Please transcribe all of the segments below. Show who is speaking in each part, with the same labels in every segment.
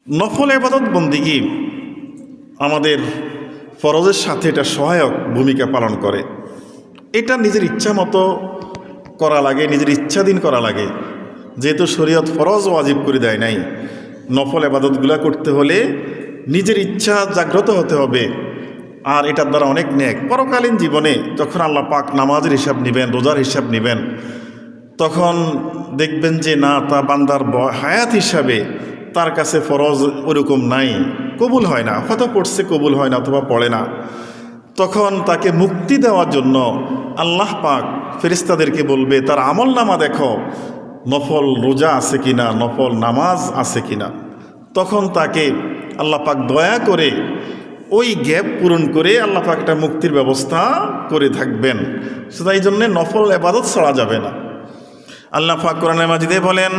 Speaker 1: নফল ইবাদত বন্দিগি আমাদের ফরজের সাথে এটা সহায়ক ভূমিকা পালন করে। এটা নিজের ইচ্ছা মতো করা লাগে, নিজের ইচ্ছাধীন করা লাগে। যেহেতু শরীয়ত ফরজ ওয়াজিব করে দেয় নাই, নফল ইবাদতগুলো করতে হলে নিজের ইচ্ছা জাগ্রত হতে হবে। আর এটার দ্বারা অনেক নেক পরকালীন জীবনে যখন আল্লাহ পাক নামাজের হিসাব নেবেন, রোজার হিসাব নেবেন, তখন দেখবেন যে না, তা বান্দার হায়াত হিসাবে তার কাছে ফরজ ওরকম নাই, কবুল হয় না, হয়তো পড়ছে কবুল হয় না অথবা পড়ে না। তখন তাকে মুক্তি দেওয়ার জন্য আল্লাহ পাক ফেরেশতাদেরকে বলবে তার আমল নামা দেখো, নফল রোজা আছে কিনা, নফল নামাজ আছে কিনা। তখন তাকে আল্লাহ পাক দয়া করে ওই গ্যাপ পূরণ করে আল্লাহ পাক একটা মুক্তির ব্যবস্থা করে থাকবেন। সেটা এই জন্যে নফল ইবাদত ছাড়া যাবে না। আল্লাহ পাক কোরআনে মাজিদে বলেন,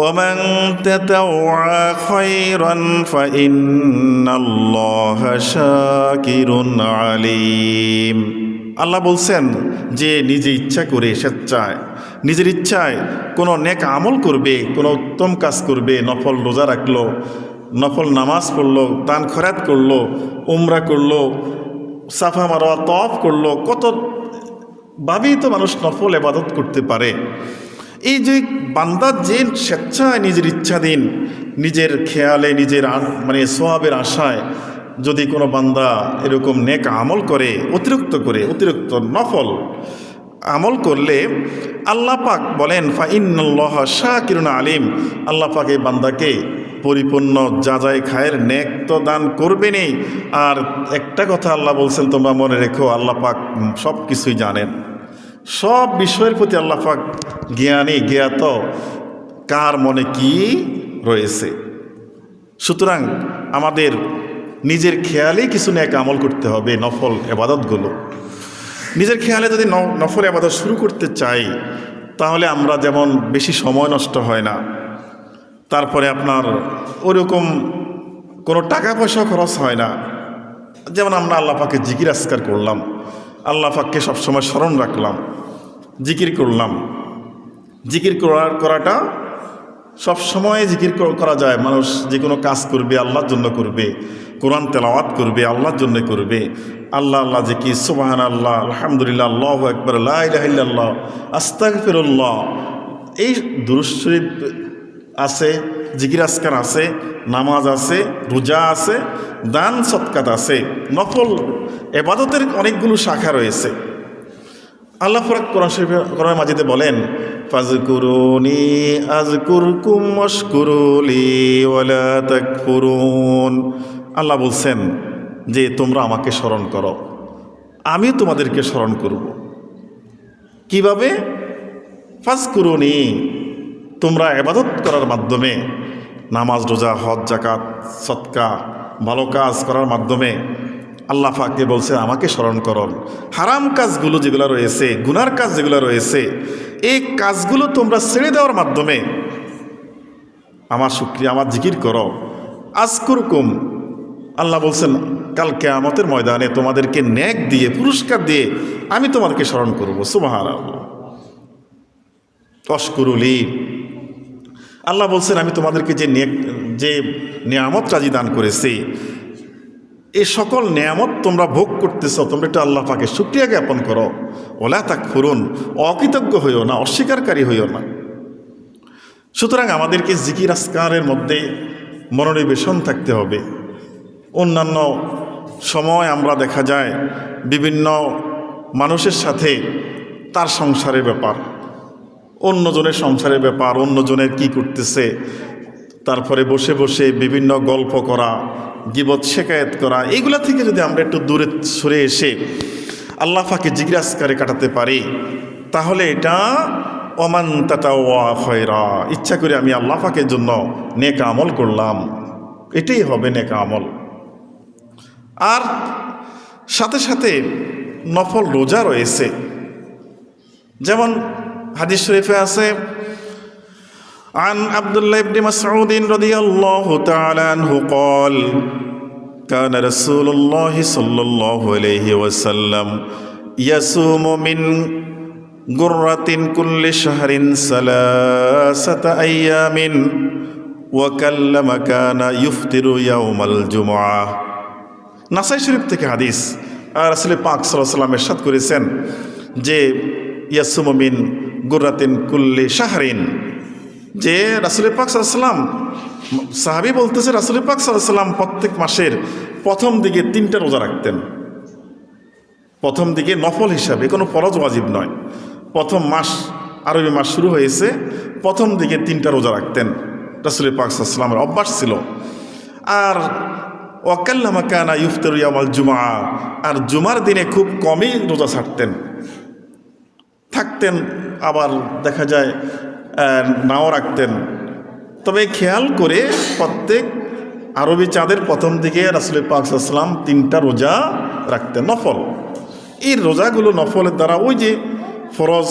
Speaker 1: ওমান তাতাওয়া খায়রান ফাইন্নাল্লাহা শাকিরুন আলিম। আল্লাহ বলছেন যে নিজে ইচ্ছা করে স্বেচ্ছায় নিজের ইচ্ছায় কোনো নেক আমল করবে, কোনো উত্তম কাজ করবে, নফল রোজা রাখলো, নফল নামাজ পড়লো, দান খয়রাত করলো, উমরা করলো, সাফা মারওয়া তওয়াফ করলো, কত ভাবেই তো মানুষ নফল ইবাদত করতে পারে। এই যে বান্দার যে স্বেচ্ছায় নিজের ইচ্ছাধীন নিজের খেয়ালে নিজের সওয়াবের আশায় যদি কোনো বান্দা এরকম নেক আমল করে, অতিরিক্ত নফল আমল করলে আল্লাহ পাক বলেন ফাইন্নাল্লাহা শাকিরুন আলিম। আল্লাহ পাক এই বান্দাকে পরিপূর্ণ যাজাই খায়ের নেক তো দান করবেনই। আর একটা কথা আল্লাহ বলছেন, তোমরা মনে রেখো, আল্লাহ পাক সব কিছুই জানেন, সব বিষয়ের প্রতি আল্লাহ পাক জ্ঞানী, জ্ঞাত, কার মনে কি রয়েছে। সুতরাং আমাদের নিজের খেয়ালেই কিছু নেক আমল করতে হবে। নফল ইবাদতগুলো নিজের খেয়ালে যদি নফল ইবাদত শুরু করতে চাই, তাহলে আমরা যেমন বেশি সময় নষ্ট হয় না, তারপরে আপনার ওরকম কোনো টাকা পয়সা খরচ হয় না। যেমন আমরা আল্লাহ পাকে জিকির আজকার করলাম, আল্লাহ পাককে সবসময় স্মরণ রাখলাম, জিকির করলাম। জিকির করাটা সবসময় জিকির করা যায়। মানুষ যে কোনো কাজ করবে আল্লাহর জন্য করবে, কোরআন তেলাওয়াত করবে আল্লাহর জন্য করবে। আল্লাহ আল্লাহ জিকির, সুবহানাল্লাহ, আলহামদুলিল্লাহ, আল্লাহু আকবার, লা ইলাহা ইল্লাল্লাহ, আস্তাগফিরুল্লাহ, এই দুরূদ শরীফ আছে, জিকির আজকার আছে, নামাজ আছে, রোজা আছে, দান সদকাত আছে। নফল ইবাদতের অনেকগুলো শাখা রয়েছে। আল্লাহ পাক কোরআন মাজিদে বলেন, ফাজকুরুনি আযকুরকুম ওয়াশকুরুলি ওয়ালা তাকফুরুন। আল্লাহ বলছেন যে তোমরা আমাকে স্মরণ করো, আমি তোমাদেরকে স্মরণ করব। কিভাবে? ফাজকুরুনি, তোমরা ইবাদত করার মাধ্যমে, নামাজ, রোজা, হজ, যাকাত, সদকা, ভালো কাজ করার মাধ্যমে আল্লাহ পাককে বলছে আমাকে স্মরণ করুন। হারাম কাজগুলো যেগুলো রয়েছে, গুনার কাজ যেগুলো রয়েছে, এই কাজগুলো তোমরা ছেড়ে দেওয়ার মাধ্যমে আমার শুকরিয়া, আমার জিকির করো। আযকুরকুম, আল্লাহ বলছেন কাল কিয়ামতের ময়দানে তোমাদেরকে নেক দিয়ে, পুরস্কার দিয়ে আমি তোমাদেরকে স্মরণ করব। সুবহানাল্লাহ। ওয়াশকুরুলি, আল্লাহ বলছেন আমি তোমাদেরকে যে নিয়ামত রাজি দান করেছি, এই সকল নিয়ামত তোমরা ভোগ করতেছ, তোমরা একটু আল্লাহ পাকে শুকরিয়া জ্ঞাপন করো। ওলা তাকফুরুন, অকৃতজ্ঞ হইও না, অস্বীকারী হইও না। সুতরাং আমাদেরকে জিকির আজকারের মধ্যে মনোনিবেশন থাকতে হবে। অন্যান্য সময় আমরা দেখা যায় বিভিন্ন মানুষের সাথে তার সংসারের ব্যাপার, অন্যজনের সংসারের ব্যাপার, অন্যজনের কি করতেছে, তারপরে বসে বসে বিভিন্ন গল্প করা, গীবত শেকায়েত করা, এইগুলা থেকে যদি আমরা একটু দূরে সরে এসে আল্লাহ পাকে জিকির আজকারে কাটাতে পারি, তাহলে এটা ওমান তাতাওয়া খায়রা, ইচ্ছা করে আমি আল্লাহ পাকের জন্য নেক আমল করলাম, এটাই হবে নেক আমল। আর সাথে সাথে নফল রোজা রয়েছে। যেমন হাদিস শরীফে আছে, عن عبد الله بن مسعود رضي الله تعالى عنه قال كان رسول الله صلى الله عليه وسلم يصوم من غرة كل شهر 3 أيام ওয়া কাল্লামা কানা ইফতিরু ইয়াউমাল জুমআ। নাসাই শরীফ থেকে হাদিস, রাসূল পাক সাল্লাল্লাহু আলাইহি ওয়াসাল্লাম ইরশাদ করেছেন যে ইয়াসুমু মিন গুররাতিন কুল্লি শাহরিন, যে রাসূল পাক সাল্লাল্লাহু আলাইহি ওয়াসাল্লাম, সাহাবী বলতেছে রাসূল পাক সাল্লাল্লাহু আলাইহি ওয়াসাল্লাম প্রত্যেক মাসের প্রথম দিকে 3টা রোজা রাখতেন। প্রথম দিকে নফল হিসাবে, কোনো ফরজ ওয়াজিব নয়। প্রথম মাস, আরবি মাস শুরু হয়েছে, প্রথম দিকে 3টা রোজা রাখতেন রাসূল পাক সাল্লাল্লাহু আলাইহি ওয়াসাল্লামের অভ্যাস ছিল। আর ওয়া কাল্লামা কানা ইফতিরু ইয়াউমাল জুমআ, আর জুমার দিনে খুব কমই রোজা ছাড়তেন, থাকতেন, আবার দেখা যায় নাও রাখতেন। তবে খেয়াল করে প্রত্যেক আরবি চাঁদের প্রথম দিকে রাসূল পাক সাল্লাল্লাহু আলাইহি ওয়াসাল্লাম 3টা রোজা রাখতেন নফল। এই রোজাগুলো নফলের দ্বারা ওই যে ফরজ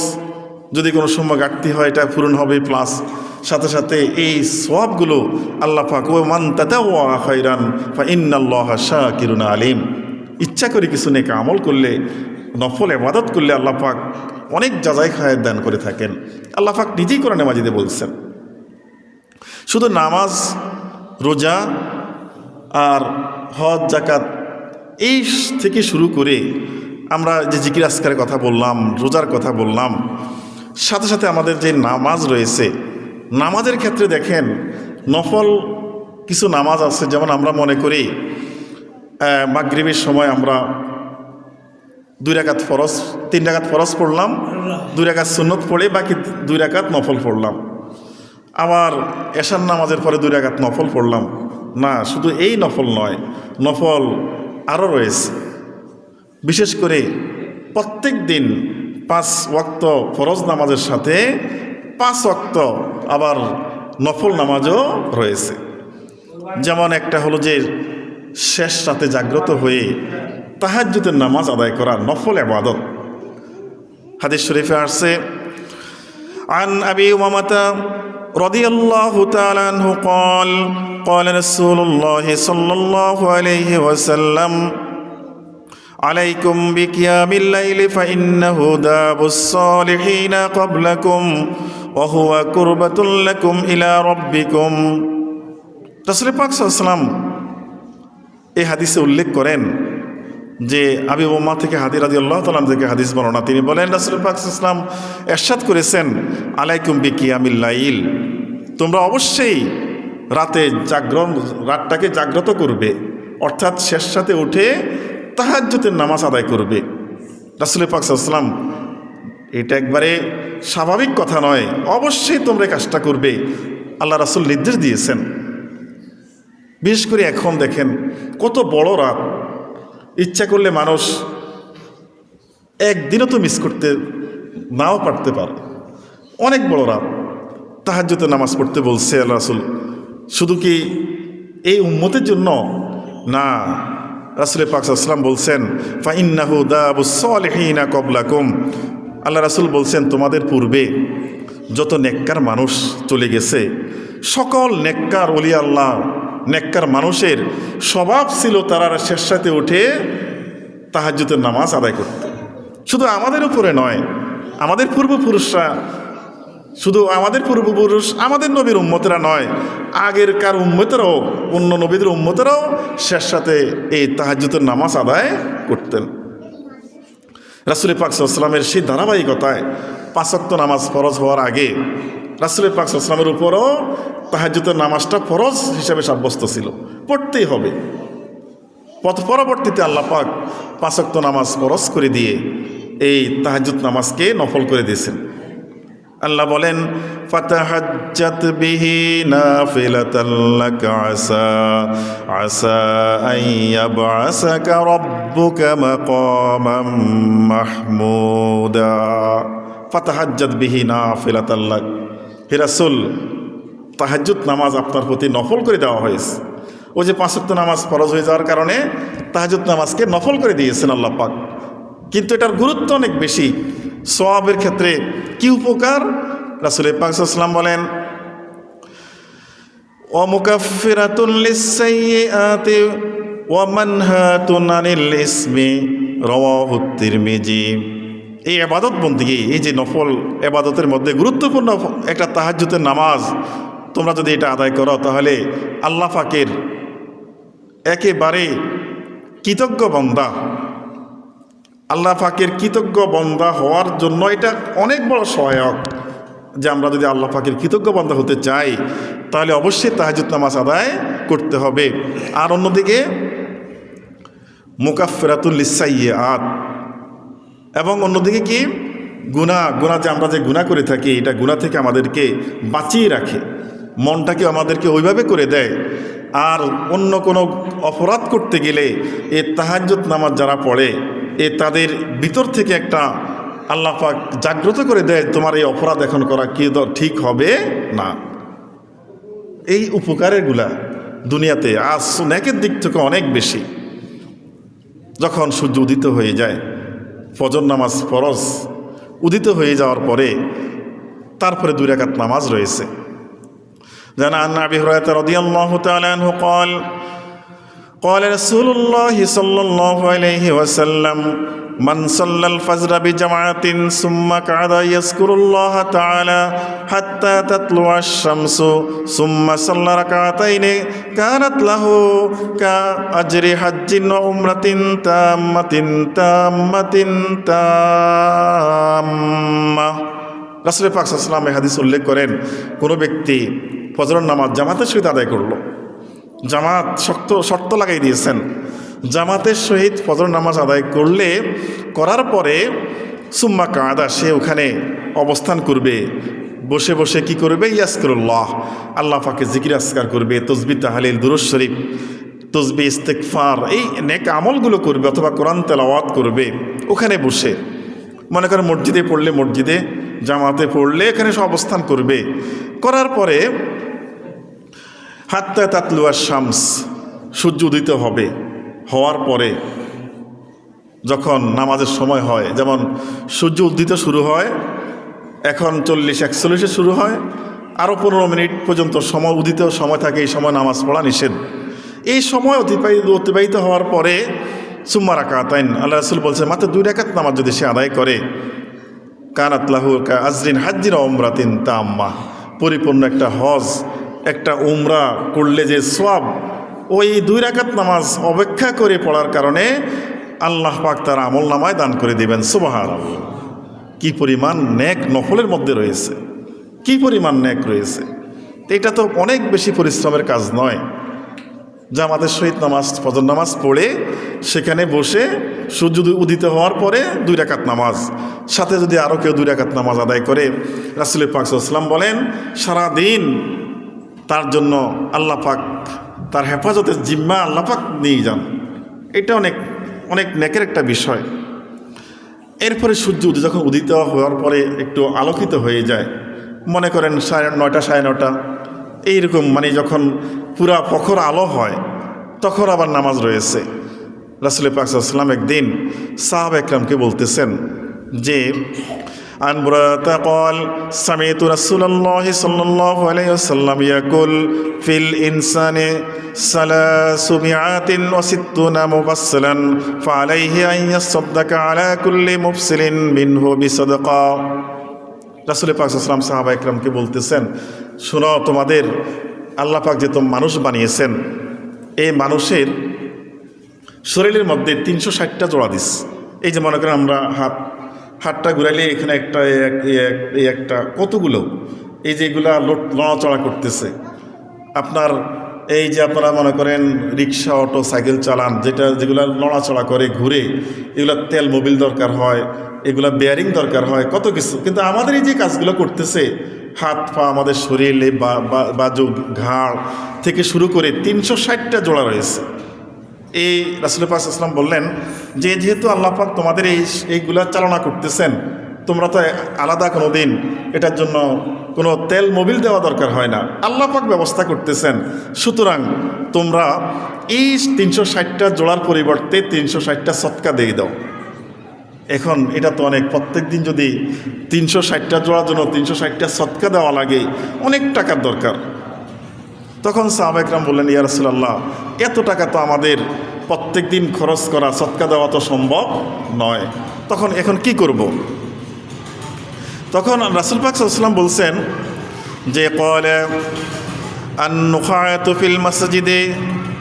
Speaker 1: যদি কোনো সময় ঘাটতি হয় এটা পূরণ হবে, প্লাস সাথে সাথে এই সওয়াবগুলো আল্লাহ পাক ওয়া মান তাতাওয়া খায়রান ফা ইন্নাল্লাহা শাকিরুন আলিম, ইচ্ছা করে কিছু নেক আমল করলে, নফল ইবাদত করলে আল্লাহ পাক অনেক জাযায়ে খায়ের দান করে থাকেন। আল্লাহ পাক নিজেই কোরআনে মাজিদে বলছেন। শুধু নামাজ, রোজা আর হজ, যাকাত এই থেকে শুরু করে আমরা যে জিকির আজকারের কথা বললাম, রোজার কথা বললাম, সাথে সাথে আমাদের যে নামাজ রয়েছে, নামাজের ক্ষেত্রে দেখেন নফল কিছু নামাজ আছে। যেমন আমরা মনে করি মাগরিবের সময় আমরা 2 রাকাত ফরজ, 3 রাকাত ফরজ পড়লাম, 2 রাকাত সুন্নত পড়ে বাকি 2 রাকাত নফল পড়লাম, আবার এশার নামাজের পরে 2 রাকাত নফল পড়লাম। না, শুধু এই নফল নয়, নফল আরও রয়েছে। বিশেষ করে প্রত্যেক দিন 5 ওয়াক্ত ফরজ নামাজের সাথে 5 ওয়াক্ত আবার নফল নামাজও রয়েছে। যেমন একটা হলো যে শেষ রাতে জাগ্রত হয়ে তাহাজ্জুদের নামাজ আদায় করা নফল ইবাদত। হাদিস শরীফে আসছে, আন আবি উমামাতা রাদিয়াল্লাহু তাআলা আনহু قال قال رسول الله صلى الله عليه وسلم عليكم بقيام الليل فإنه داب الصالحين قبلكم وهو قربة لكم إلى ربكم। রাসূল পাক সাল্লাল্লাহু আলাইহি ওয়াসাল্লাম এই হাদিসে উল্লেখ করেন যে আবি উমামা থেকে রাদিয়াল্লাহু তাআলা থেকে হাদিস বর্ণনা, তিনি বলেন রাসূল পাক সাল্লাল্লাহু আলাইহি ওয়াসাল্লাম ইরশাদ করেছেন, আলাইকুম বিকিয়ামিল লাইল, তোমরা অবশ্যই রাতটাকে জাগ্রত করবে, অর্থাৎ শেষ রাতে উঠে তাহাজ্জুদের নামাজ আদায় করবে। রাসূল পাক সাল্লাল্লাহু আলাইহি ওয়াসাল্লাম এটা একবারে স্বাভাবিক কথা নয়, অবশ্যই তোমরা কাজটা করবে, আল্লাহ রাসূল নির্দেশ দিয়েছেন। বিশেষ করে এখন দেখেন কত বড় রাত, ইচ্ছা করলে মানুষ একদিনও তো মিস করতে নাও পারতে পারে, অনেক বড় রাত। তাহাজ্জুদের নামাজ পড়তে বলছে আল্লাহ রাসূল, শুধু কি এই উম্মতের জন্য না, রাসূল পাক সাল্লাল্লাহু আলাইহি ওয়াসাল্লাম বলছেন ফা ইন্নাহু দাবুস সালিহিনা ক্বাবলাকুম, আল্লাহ রাসূল বলছেন তোমাদের পূর্বে যত নেককার মানুষ চলে গেছে, সকল নেককার ওলি আল্লাহ, নেককার মানুষের স্বভাব ছিল তারা শেষ রাতে উঠে তাহাজ্জুদের নামাজ আদায় করত। শুধু আমাদের উপরে নয়, আমাদের পূর্বপুরুষরা, শুধু আমাদের পূর্বপুরুষ, আমাদের নবীর উম্মতেরা নয়, আগেরকার উম্মতেরাও, অন্য নবীদের উম্মতেরাও শেষ রাতে এই তাহাজ্জুদের নামাজ আদায় করতেন। রাসূল পাক সাল্লাল্লাহু আলাইহি ওয়াসাল্লামের সেই ধারাবাহিকতায় 5 ওয়াক্ত নামাজ ফরজ হওয়ার আগে রাসূল পাক সাল্লাল্লাহু আলাইহি ওয়াসাল্লামের উপরও তাহাজ্জুদের নামাজটা ফরজ হিসেবে সাব্যস্ত ছিল, পড়তেই হবে। পরবর্তীতে আল্লাহ পাক 5 ওয়াক্ত নামাজ ফরজ করে দিয়ে এই তাহাজ্জুদ নামাজকে নফল করে দিয়েছেন। আল্লাহ বলেন, ফাতাহাজ্জাত বিহি নাফিলাতান লাকা আসা আইয়াবআসাকা রাব্বুকা মাকামান মাহমুদা। ফাতাহাজ্জাত বিহি নাফিলাতান লাক, হে রাসূল, তাহাজ্জুদ নামাজ আপনার প্রতি নফল করে দেওয়া হয়েছে। ওই যে 5 ওয়াক্ত নামাজ ফরজ হয়ে যাওয়ার কারণে তাহাজ্জুদ নামাজকে নফল করে দিয়েছেন আল্লাহ পাক, কিন্তু এটার গুরুত্ব অনেক বেশি। সওয়াবের ক্ষেত্রে কি উপকার, রাসূল পাক সাল্লাল্লাহু আলাইহি ওয়াসাল্লাম বলেন, ওয়া মুকাফফিরাতুন লিস-সাইয়্যাতি ওয়া মানহাতুন আনিল ইসমি, রাওয়াহু তিরমিজি। এই ইবাদত বন্দেগী, এই যে নফল ইবাদতের মধ্যে গুরুত্বপূর্ণ একটা তাহাজ্জুদের নামাজ, তোমরা যদি এটা আদায় করো তাহলে আল্লাহ পাকের একেবারে কৃতজ্ঞ বান্দা, আল্লাহ পাকের কৃতজ্ঞ বান্দা হওয়ার জন্য এটা অনেক বড় সহায়ক। যে আমরা যদি আল্লাহ পাকের কৃতজ্ঞ বান্দা হতে চাই তাহলে অবশ্যই তাহাজ্জুদ নামাজ আদায় করতে হবে। আর অন্যদিকে মুকাফফিরাতুল লিসাইয়্যাত, এবং অন্যদিকে কি গুনাহ যে আমরা যে গুনাহ করে থাকি এটা গুনাহ থেকে আমাদেরকে বাঁচিয়ে রাখে, মনটাকে আমাদেরকে ওইভাবে করে দেয়। আর অন্য কোনো অপরাধ করতে গেলে এ তাহাজ্জুদ নামাজ যারা পড়ে তাদের ভিতর থেকে একটা আল্লাহ পাক জাগ্রত করে দেয়, তোমার এই অপরাধ এখন করা কি ঠিক হবে না। এই উপকারেরগুলা দুনিয়াতে আজ নেকের দিক থেকে অনেক বেশি। যখন সূর্য উদিত হয়ে যায়, ফজর নামাজ ফরজ উদিত হয়ে যাওয়ার পরে তারপরে 2 রাকাত নামাজ রয়েছে। জানা আন আবি হুরায়রা রাদিয়াল্লাহু তাআলা আনহু قال قال رسول الله صلى الله عليه وسلم من صلى الفجر بجماعة ثم قعد يذكر الله تعالى حتى تطلع الشمس ثم صلى ركعتين كانت له كأجر حج وعمرة تامة রাসূল পাক সাল্লাল্লাহু আলাইহি ওয়াসাল্লাম এই হাদিস উল্লেখ করেন, কোনো ব্যক্তি ফজরের নামাজ জামাতের সহিত আদায় করলো, জামাত শর্ত লাগাই দিয়েছেন, জামাতের সহিত ফজর নামাজ আদায় করার পরে সুম্মা কাদা, সে ওখানে অবস্থান করবে, বসে বসে কি করবে, ইয়াজকুরুল্লাহ, আল্লাহ পাকে জিকির আজকার করবে, তসবিহ তাহলিল দুরূদ শরীফ তসবিহ ইস্তিগফার এই নেক আমলগুলো করবে, অথবা কোরআন তেলাওয়াত করবে ওখানে বসে। মনে করেন মসজিদে পড়লে মসজিদে, জামাতে পড়লে এখানে সে অবস্থান করবে। করার পরে হাত্তা তাতলুয়া শামস, সূর্য উদিত হবে, হওয়ার পরে যখন নামাজের সময় হয়, যেমন সূর্য উদিত শুরু হয় এখন 40-41 শুরু হয়, আরও 15 মিনিট পর্যন্ত সময় উদিত সময় থাকে, এই সময় নামাজ পড়া নিষেধ। এই সময় অতিবাহিত হওয়ার পরে সুম্মা রাকাতাইন, আল্লাহ রাসূল বলছে মাত্র 2 রাকাত নামাজ যদি সে আদায় করে, কানাত লাহু কা আজরিন হাজ্জিন ওয়া উমরাতিন তাম্মা, পরিপূর্ণ একটা হজ একটা উমরা করলে যে সওয়াব, ওই 2 রাকাত নামাজ অপেক্ষা করে পড়ার কারণে আল্লাহ পাক তার আমল নামায় দান করে দিবেন। সুবহানাল্লাহ, কি পরিমাণ নেক নফলের মধ্যে রয়েছে, কি পরিমাণ নেক রয়েছে। এটা তো অনেক বেশি পরিশ্রমের কাজ নয়। জামাতের সহিত নামাজ ফজর নামাজ পড়ে সেখানে বসে সূর্য উদিত হওয়ার পরে 2 রাকাত নামাজ, সাথে যদি আরও কেউ 2 রাকাত নামাজ আদায় করে, রাসূল পাক সাল্লাল্লাহু আলাইহি ওয়াসাল্লাম বলেন সারাদিন তার জন্য আল্লাহ পাক তার হেফাজতের জিম্মা আল্লাহ পাক নিয়ে যান। এটা অনেক অনেক নেকের একটা বিষয়। এরপরে সূর্য যখন উদিত হওয়ার পরে একটু আলোকিত হয়ে যায়, মনে করেন 9:30 9:30 এইরকম, মানে যখন পুরা প্রখর আলো হয় তখন আবার নামাজ রয়েছে। রাসূল পাক সাল্লাল্লাহু আলাইহি ওয়াসাল্লাম একদিন সাহাবা একরামকে বলতেছেন যে عن بريدة قال سمعت رسول الله صلى الله عليه وسلم يقول في الإنسان 360 مفصلا فعليه أن يصدق على كل مفصل منه بصدقة। রাসূল পাক সাল্লাল্লাহু আলাইহি ওয়াসাল্লাম সাহাবা একরামকে বলতেছেন, শোনো, তোমাদের আল্লাহ পাক যে মানুষ বানিয়েছেন, এই মানুষের শরীরের মধ্যে 360টা জোড়া দিস। এই যে মনে করেন আমরা হাতটা ঘুরাইলে এখানে একটা কতগুলো এই যে এগুলা নড়াচড়া করতেছে। আপনার এই যে আপনারা মনে করেন রিক্সা অটো সাইকেল চালান, যেগুলা নড়াচড়া করে ঘুরে, এগুলা তেল মোবিল দরকার হয়, এগুলা বেয়ারিং দরকার হয়, কত কিছু। কিন্তু আমাদের এই যে কাজগুলো করতেছে, হাত পা আমাদের শরীরে বাজু ঘাড় থেকে শুরু করে 360টা জোড়া রয়েছে। এই রাসূল পাক সাল্লাল্লাহু আলাইহি ওয়াসাল্লাম বললেন যে যেহেতু আল্লাহ পাক তোমাদের এইগুলা চালনা করতেছেন, তোমরা তো আলাদা কোনো দিন এটার জন্য কোনো তেল মোবিল দেওয়া দরকার হয় না, আল্লাহ পাক ব্যবস্থা করতেছেন। সুতরাং তোমরা এই 360টা জোড়ার পরিবর্তে 360টা সদকা দিয়ে দাও। এখন এটা তো অনেক, প্রত্যেক দিন যদি 360টা জোড়ার জন্য 360টা সদকা দেওয়া লাগে, অনেক টাকার দরকার। তখন সাহাবা একরাম বললেন, ইয়া রাসূলুল্লাহ, এত টাকা তো আমাদের প্রত্যেক দিন খরচ করা, সদকা দেওয়া তো সম্ভব নয়, এখন কি করব? তখন রাসূল পাক সাল্লাল্লাহু আলাইহি ওয়াসাল্লাম বলছেন যে আন-নুখায়াতু ফিল মাসজিদে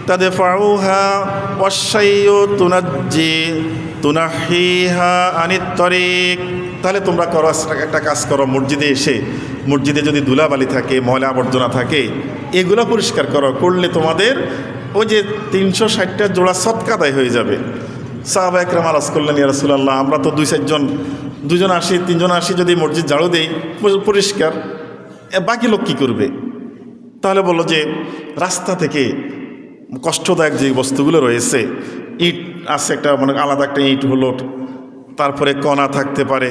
Speaker 1: তাদফাউহা ওয়াশ-শাইয়ু তুনাহিহা আনিত তরিক। তাহলে তোমরা করো একটা কাজ করো, মসজিদে এসে মসজিদে যদি ধুলাবালি থাকে, ময়লা আবর্জনা থাকে, এগুলো পরিষ্কার করো। করলে তোমাদের ওই যে 360টা জোড়া সদকা আদায় হয়ে যাবে। সাহাবা একরাম আরজ করলেন, ইয়া রাসূলুল্লাহ, আমরা তো 2-4জন আসি, 3জন আসি, যদি মসজিদ ঝাড়ু দেই পরিষ্কার, বাকি লোক কী করবে? তাহলে বললো যে রাস্তা থেকে কষ্টদায়ক যে বস্তুগুলো রয়েছে, ইট আছে একটা, মানে আলাদা একটা ইট হলো, তারপরে কণা থাকতে পারে,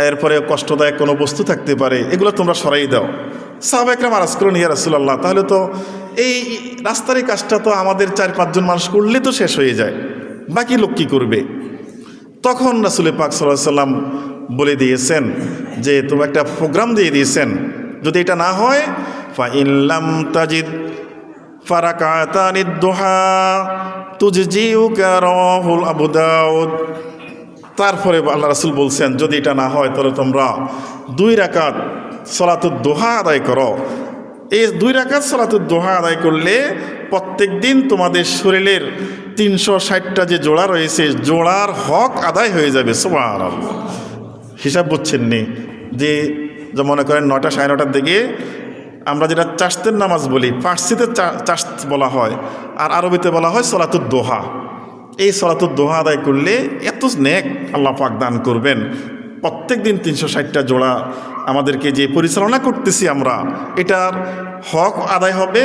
Speaker 1: এরপরে কষ্টদায়ক কোনো বস্তু থাকতে পারে, এগুলো তোমরা সরাই দাও। সাহাবা একরাম আরজ করলেন, ইয়া রাসূলুল্লাহ, তাহলে তো এই রাস্তার এই কাজটা তো আমাদের 4-5জন মানুষ করলে তো শেষ হয়ে যায়, বাকি লোক কী করবে? তখন রাসূল পাক সাল্লাল্লাহু আলাইহি ওয়াসাল্লাম বলে দিয়েছেন যে তুমি একটা প্রোগ্রাম দিয়ে দিয়েছেন, যদি এটা না হয় ফাইন লাম তাজিদ ফারাকাতানিদ দুহা তুজজিউকা, রাওয়াহুল আবু দাউদ। তারপরে আল্লাহ রাসূল বলছেন, যদি এটা না হয় তাহলে তোমরা 2 রাকাত সালাতুদ দুহা আদায় করো। এই 2 রাকাত সালাতুদ দুহা আদায় করলে প্রত্যেক দিন তোমাদের শরীরের 360টা যে জোড়া রয়েছে, জোড়ার হক আদায় হয়ে যাবে। সুবহানাল্লাহ। হিসাব বুঝছেন নি যে মনে করেন 9টা 9:30টার দিকে আমরা যেটা চাশতের নামাজ বলি, ফার্সিতে চাশত বলা হয়, আর আরবিতে বলা হয় সলাতুদ দোহা। এই সলাতুদ দোহা আদায় করলে এত নেক আল্লাহ পাক দান করবেন। প্রত্যেক দিন 360টা জোড়া আমাদেরকে যে পরিচালনা করতেছি আমরা, এটার হক আদায় হবে,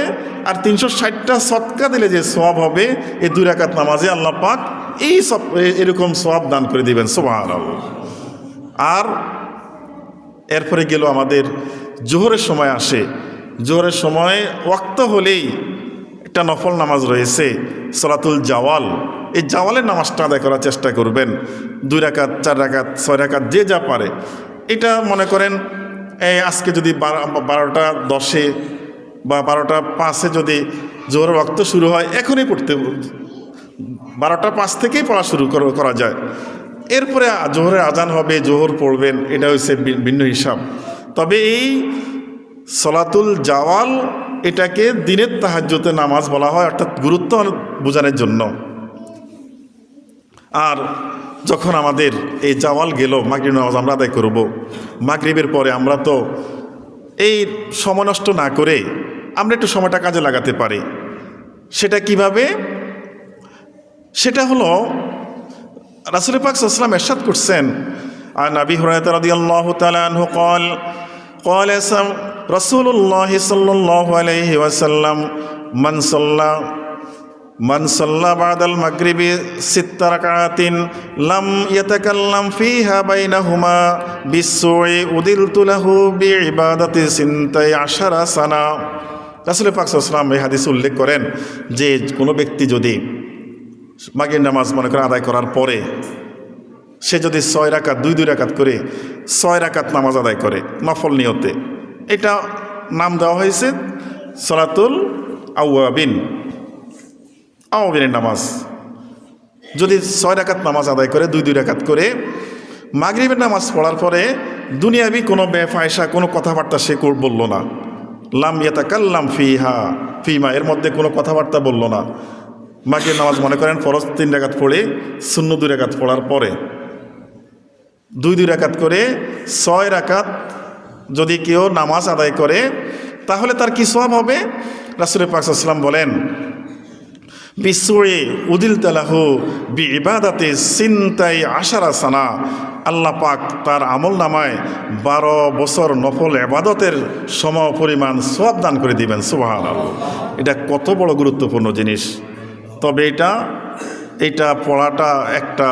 Speaker 1: আর 360টা সদকা দিলে যে সওয়াব হবে, এই 2 রাকাত নামাজে আল্লাহ পাক এই সব এরকম সওয়াব দান করে দিবেন। সুবহানাল্লাহ। আর এরপরে গেল আমাদের জোহরের সময় আসে। জোহরের সময় ওয়াক্ত হলেই একটা নফল নামাজ রয়েছে, সলাতুল জাওয়াল। এই জাওয়ালের নামাজটা আদায় করার চেষ্টা করবেন। 2 রাকাত, 4 রাকাত, 6 রাকাত, যে যা পারে। এটা মনে করেন আজকে যদি 12টা 10-এ বা 12টা 5-এ যদি জোহরের ওয়াক্ত শুরু হয়, এখনই পড়তে 12টা 5 থেকেই পড়া শুরু করা যায়। এরপরে জোহরের আজান হবে, জোহর পড়বেন, এটা হচ্ছে ভিন্ন হিসাব। তবে এই সলাতুল জাওয়াল, এটাকে দিনের তাহাজ্জুদের নামাজ বলা হয়, অর্থাৎ গুরুত্ব বোঝানোর জন্য। আর যখন আমাদের এই জাওয়াল গেল, মাগরিব নামাজ আমরা আদায় করব। মাগরিবের পরে আমরা তো এই সময় নষ্ট না করে আমরা একটু সময়টা কাজে লাগাতে পারি। সেটা কিভাবে? সেটা হলো রাসূল পাক সাল্লাল্লাহু আলাইহি ওয়াসাল্লাম ইরশাদ করছেন, আন আবি হুরায়রা রাদিয়াল্লাহু তাআলা আনহু قال রাসূলুল্লাহ সাল্লাল্লাহু আলাইহি ওয়াসাল্লাম মান সাল্লা বাদাল মাগরিবি 6 রাকাতিন লাম ইয়াতাকাল্লাম ফিহা বাইনাহুমা বিসসুই উদিলতু লাহু বিইবাদাতি 12 সানা। রাসূল পাক সাল্লাল্লাহু আলাইহি ওয়াসাল্লাম এই হাদিস উল্লেখ করেন যে কোনো ব্যক্তি যদি মাগরিব নামাজ মনে করে আদায় করার পরে সে যদি 6 রাকাত, 2 রাকাত করে 6 রাকাত নামাজ আদায় করে নফল নিয়তে, এটা নাম দেওয়া হয়েছে সলাতুল আওয়াবিনের নামাজ। যদি 6 রাকাত নামাজ আদায় করে, 2 রাকাত করে মাগরিবের নামাজ পড়ার পরে দুনিয়াবি কোনো বেফায়সা কোনো কথাবার্তা সে বলল না, লাম ইয়াতাকাল্লাম ফিমা, এর মধ্যে কোনো কথাবার্তা বলল না। মাগরিবের নামাজ মনে করেন ফরজ 3 রাকাত পড়ে, সুন্নত 2 রাকাত পড়ার পরে 2 রাকাত করে 6 রাকাত যদি কেউ নামাজ আদায় করে, তাহলে তার কি সওয়াব হবে? রাসূল পাক সাল্লাল্লাহু আলাইহি ওয়াসাল্লাম বলেন, বিসুই উদিলতু লাহু বিইবাদাতি 12 সানা। আল্লাহ পাক তার আমল নামায় 12 বছর নফল ইবাদতের সম পরিমাণ সওয়াব দান করে দিবেন। সুবহানাল্লাহ। এটা কত বড় গুরুত্বপূর্ণ জিনিস। তবে এটা পড়াটা একটা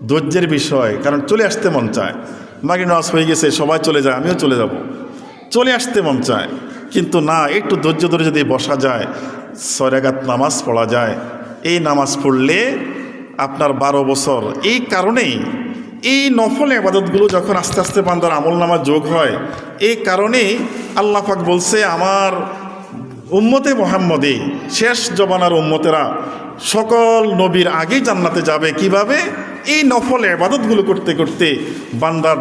Speaker 1: ধৈর্যের বিষয়, কারণ চলে আসতে মন চায়। মাগরিব নামাজ হয়ে গেছে, সবাই চলে যায়, আমিও চলে যাব, চলে আসতে মন চায়, কিন্তু না, একটু ধৈর্য ধরে যদি বসা যায়, 6 রাকাত নামাজ পড়া যায়, এই নামাজ পড়লে আপনার 12 বছর। এই কারণেই এই নফল ইবাদতগুলো যখন আস্তে আস্তে বান্দার আমল নামা যোগ হয়, এই কারণেই আল্লাহ পাক বলছে, আমার উম্মতে মুহাম্মদী শেষ জমানার উম্মতেরা সকল নবীর আগেই জান্নাতে যাবে। কিভাবে? এই নফল ইবাদতগুলো করতে করতে বান্দার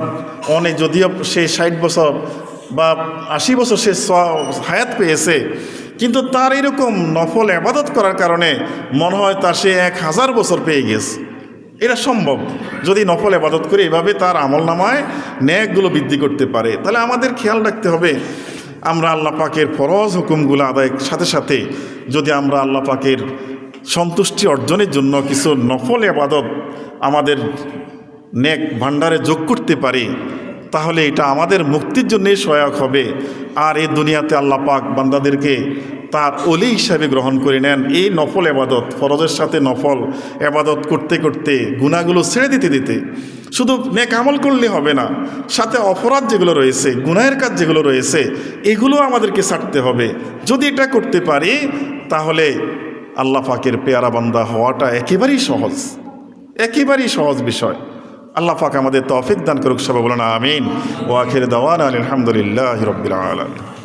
Speaker 1: যদিও সে 60 বছর বা 80 বছর সে হায়াত পেয়েছে, কিন্তু তার এরকম নফল ইবাদত করার কারণে মনে হয় তার সে 1000 বছর পেয়ে গেছে। এটা সম্ভব যদি নফল ইবাদত করে এভাবে তার আমলনামায় নেকগুলো বৃদ্ধি করতে পারে। তাহলে আমাদের খেয়াল রাখতে হবে আমরা আল্লাহ পাকের ফরজ হুকুমগুলো আদায়ের সাথে সাথে যদি আমরা আল্লাহ পাকের সন্তুষ্টি অর্জনের জন্য কিছু নফল ইবাদত আমাদের নেক ভাণ্ডারে যোগ করতে পারি, তাহলে এটা আমাদের মুক্তির জন্যই সহায়ক হবে। আর এই দুনিয়াতে আল্লাহ পাক বান্দাদেরকে তার ওলি হিসাবে গ্রহণ করে নেন। এই নফল ইবাদত, ফরজের সাথে নফল ইবাদত করতে করতে গুনাহগুলো ছেড়ে দিতে দিতে, শুধু নেক আমল করলে হবে না, সাথে অপরাধ যেগুলো রয়েছে, গুনাহের কাজ যেগুলো রয়েছে, এগুলো আমাদেরকে ছাড়তে হবে। যদি এটা করতে পারি তাহলে আল্লাহ পাকের পেয়ারা বান্দা হওয়াটা একেবারেই সহজ বিষয়। আল্লাহ পাক আমাদের তৌফিক দান করুক। সবাই বলেন আমিন। ওয়া আখির দাওয়ানা আলহামদুলিল্লাহি রাব্বিল আলামিন।